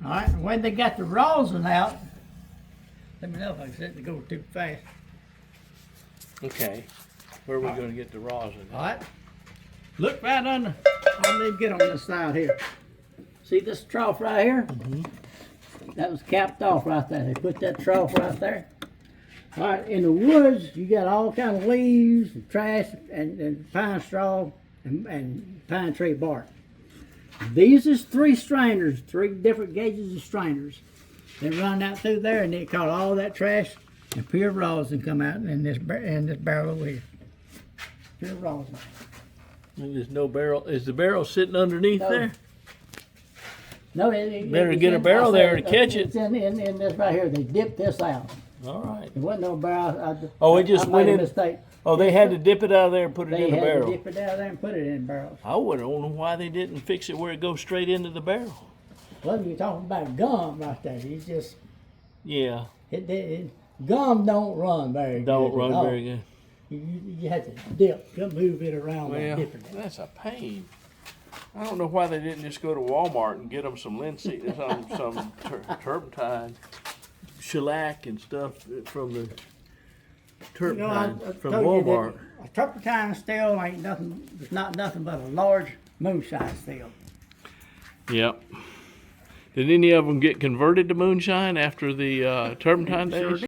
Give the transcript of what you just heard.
All right, and when they got the rosin out, let me know if I said to go too fast. Okay. Where are we going to get the rosin? All right, look right under. I need to get on this side here. See this trough right here? That was capped off right there. They put that trough right there. All right, in the woods, you got all kind of leaves and trash and pine straw and pine tree bark. These is 3 strainers, 3 different gauges of strainers. They run out through there and they caught all that trash and pure rosin come out in this barrel over here. Pure rosin. And there's no barrel. Is the barrel sitting underneath there? No, Better get a barrel there to catch it. It's in this right here. They dipped this out. All right. There wasn't no barrel. Oh, it just went in. Mistake. Oh, they had to dip it out of there and put it in the barrel. They had to dip it out of there and put it in barrels. I wouldn't know why they didn't fix it where it goes straight into the barrel. Well, you're talking about gum right there. It's just Yeah. Gum don't run very good. Don't run very good. You have to dip, move it around Well, by dipping it. that's a pain. I don't know why they didn't just go to Walmart and get them some linseed, some turpentine, shellac and stuff from the turpentine from Walmart. A turpentine still ain't nothing. It's not nothing but a large moonshine still. Yep. Did any of them get converted to moonshine after the turpentine days?